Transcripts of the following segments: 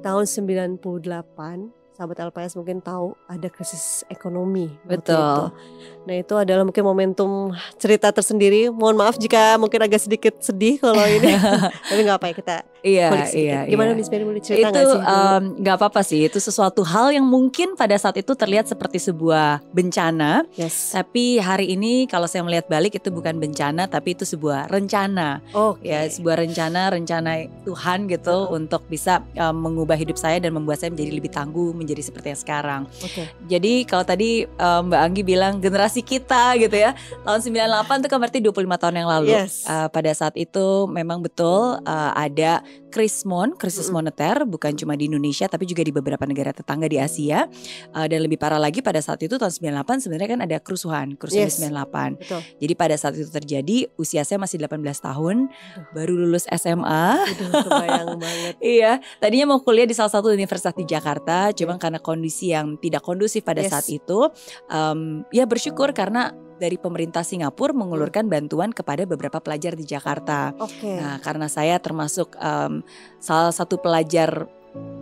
tahun 98, sahabat LPS mungkin tahu ada krisis ekonomi waktu itu. Betul. Nah itu adalah mungkin momentum cerita tersendiri. Mohon maaf jika mungkin agak sedikit sedih kalau ini. Tapi nggak apa ya, kita kulik sedikit. Gimana Miss Mary, boleh cerita nggak sih? Nggak apa-apa sih. Itu sesuatu hal yang mungkin pada saat itu terlihat seperti sebuah bencana. Yes. Tapi hari ini kalau saya melihat balik itu bukan bencana, tapi itu sebuah rencana. Ya, sebuah rencana Tuhan gitu untuk bisa mengubah hidup saya dan membuat saya menjadi lebih tangguh, menjadi seperti yang sekarang. Jadi kalau tadi Mbak Anggi bilang generasi kita gitu ya, tahun 98 itu kan berarti 25 tahun yang lalu. Pada saat itu memang betul ada krisis moneter, bukan cuma di Indonesia tapi juga di beberapa negara tetangga di Asia. Dan lebih parah lagi pada saat itu tahun 98 sebenarnya kan ada kerusuhan di 98. Betul. Jadi pada saat itu terjadi, usia saya masih 18 tahun, baru lulus SMA. Kebayang banget. Iya, tadinya mau kuliah di salah satu universitas di Jakarta, cuma karena kondisi yang tidak kondusif pada saat itu, ya bersyukur karena dari pemerintah Singapura mengulurkan bantuan kepada beberapa pelajar di Jakarta. Nah, karena saya termasuk salah satu pelajar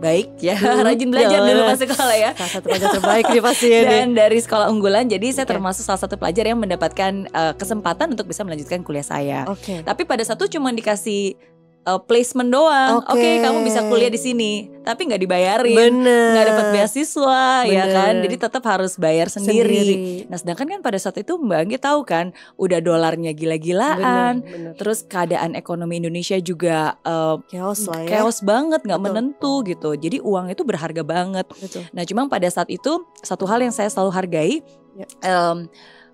baik ya, rajin belajar dulu pas sekolah ya. Salah satu pelajar terbaik nih pasti ya. Dan dari sekolah unggulan, jadi saya termasuk salah satu pelajar yang mendapatkan kesempatan untuk bisa melanjutkan kuliah saya. Tapi pada saat itu cuma dikasih placement doang. Oke, kamu bisa kuliah di sini, tapi nggak dibayarin, nggak dapat beasiswa, ya kan? Jadi tetap harus bayar sendiri. Nah, sedangkan kan pada saat itu Mbak Anggi tahu kan, udah dolarnya gila-gilaan, terus keadaan ekonomi Indonesia juga chaos banget, nggak menentu gitu. Jadi uang itu berharga banget. Nah, cuma pada saat itu satu hal yang saya selalu hargai.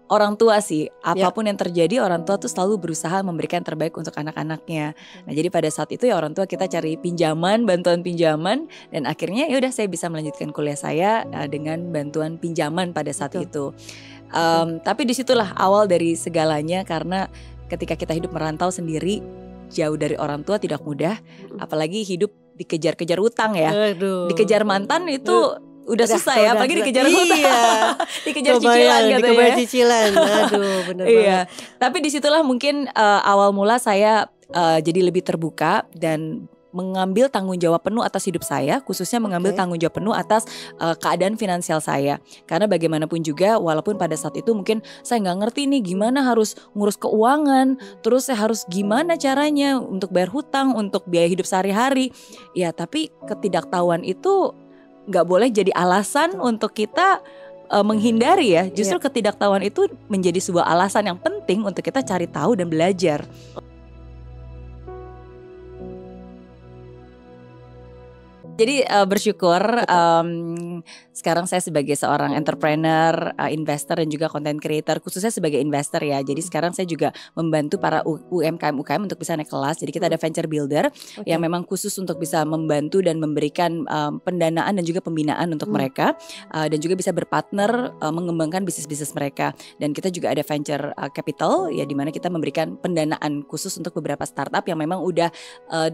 Orang tua sih, apapun yang terjadi orang tua tuh selalu berusaha memberikan terbaik untuk anak-anaknya. Nah, jadi pada saat itu ya orang tua kita cari bantuan pinjaman, dan akhirnya ya udah saya bisa melanjutkan kuliah saya dengan bantuan pinjaman pada saat itu. Tapi disitulah awal dari segalanya, karena ketika kita hidup merantau sendiri, jauh dari orang tua tidak mudah, apalagi hidup dikejar-kejar utang ya, dikejar mantan itu udah susah ya, apalagi dikejar hutang, dikejar cicilan gitu ya. Cicilan, aduh bener banget. Tapi disitulah mungkin awal mula saya jadi lebih terbuka dan mengambil tanggung jawab penuh atas hidup saya, khususnya mengambil tanggung jawab penuh atas keadaan finansial saya. Karena bagaimanapun juga, walaupun pada saat itu mungkin saya nggak ngerti nih gimana harus ngurus keuangan, terus saya harus gimana caranya untuk bayar hutang, untuk biaya hidup sehari-hari. Ya, tapi ketidaktahuan itu nggak boleh jadi alasan untuk kita menghindari ya. Justru ketidaktahuan itu menjadi sebuah alasan yang penting untuk kita cari tahu dan belajar. Jadi bersyukur sekarang saya sebagai seorang entrepreneur, investor dan juga content creator, khususnya sebagai investor ya. Jadi sekarang saya juga membantu para UMKM untuk bisa naik kelas. Jadi kita ada venture builder yang memang khusus untuk bisa membantu dan memberikan pendanaan dan juga pembinaan untuk mereka, dan juga bisa berpartner mengembangkan bisnis-bisnis mereka. Dan kita juga ada venture capital ya, di mana kita memberikan pendanaan khusus untuk beberapa startup yang memang udah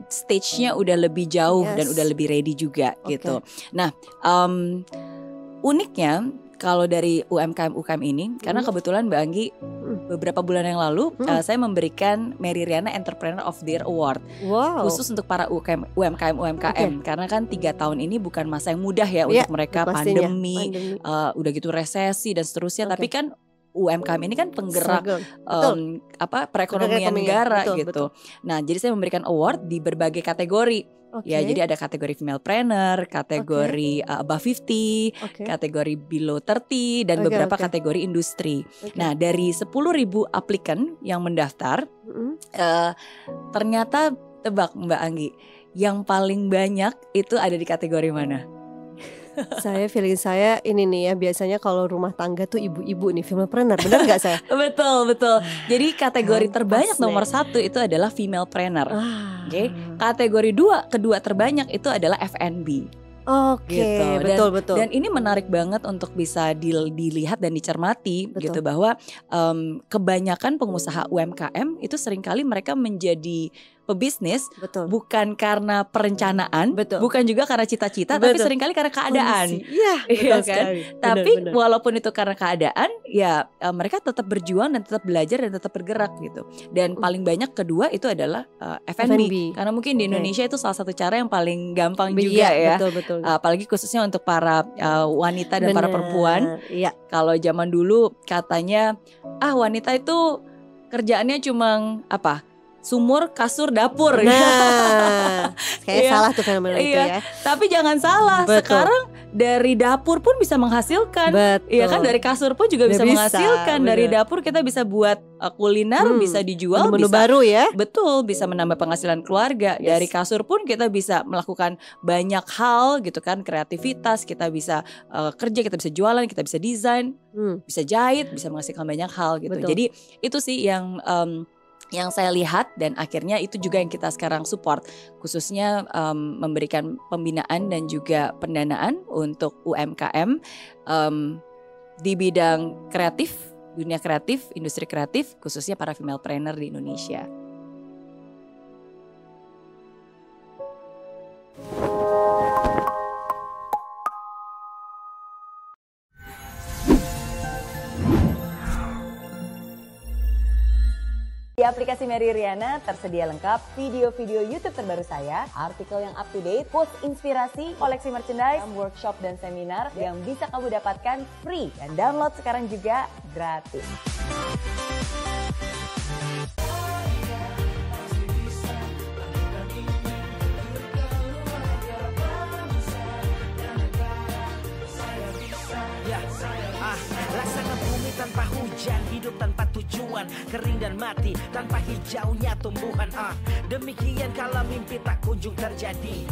stage-nya udah lebih jauh dan udah lebih ready juga gitu. Nah, uniknya kalau dari UMKM ini, karena kebetulan Mbak Anggi beberapa bulan yang lalu saya memberikan Mary Riana Entrepreneur of the Year Award khusus untuk para UMKM. Karena kan 3 tahun ini bukan masa yang mudah ya untuk mereka, pandemi. Udah gitu resesi dan seterusnya. Tapi kan UMKM ini kan penggerak perekonomian negara gitu. Nah, jadi saya memberikan award di berbagai kategori. Ya, jadi ada kategori female-preneur, kategori above 50, kategori below 30, dan beberapa kategori industri. Nah, dari 10.000 applicant yang mendaftar, ternyata tebak Mbak Anggi, yang paling banyak itu ada di kategori mana? Feeling saya ini nih ya, biasanya kalau rumah tangga tuh ibu-ibu nih, female-preneur, benar gak saya? Betul. Jadi kategori terbanyak nomor 1 itu adalah female-preneur. Kategori kedua terbanyak itu adalah F&B. Gitu. Betul. Dan ini menarik banget untuk bisa dilihat dan dicermati gitu, bahwa kebanyakan pengusaha UMKM itu seringkali mereka menjadi pebisnis bukan karena perencanaan, bukan juga karena cita-cita, tapi seringkali karena keadaan. Iya, kan? Tapi walaupun itu karena keadaan, ya mereka tetap berjuang dan tetap belajar dan tetap bergerak gitu. Dan paling banyak kedua itu adalah F&B. Karena mungkin di Indonesia itu salah satu cara yang paling gampang juga ya. Betul. Apalagi khususnya untuk para wanita dan para perempuan. Kalau zaman dulu katanya wanita itu kerjaannya cuma sumur, kasur, dapur. Nah, kayak salah tuh fenomena itu ya. Tapi jangan salah, sekarang dari dapur pun bisa menghasilkan. Iya kan, dari kasur pun juga bisa menghasilkan. Dari dapur kita bisa buat kuliner, bisa dijual, menu baru ya. Betul, bisa menambah penghasilan keluarga. Dari kasur pun kita bisa melakukan banyak hal gitu kan, kreativitas, kita bisa kerja, kita bisa jualan, kita bisa desain, bisa jahit, bisa menghasilkan banyak hal gitu. Jadi itu sih yang saya lihat, dan akhirnya itu juga yang kita sekarang support, khususnya memberikan pembinaan dan juga pendanaan untuk UMKM di bidang kreatif, dunia kreatif, industri kreatif, khususnya para female trainer di Indonesia. Di aplikasi Mary Riana tersedia lengkap video-video YouTube terbaru saya, artikel yang up to date, quotes inspirasi, koleksi merchandise, workshop dan seminar yang bisa kamu dapatkan free, dan download sekarang juga gratis. Laksana bumi tanpa hujan, hidup tanpa tujuan, kering dan mati tanpa hijaunya tumbuhan. Demikian kalau mimpi tak kunjung terjadi.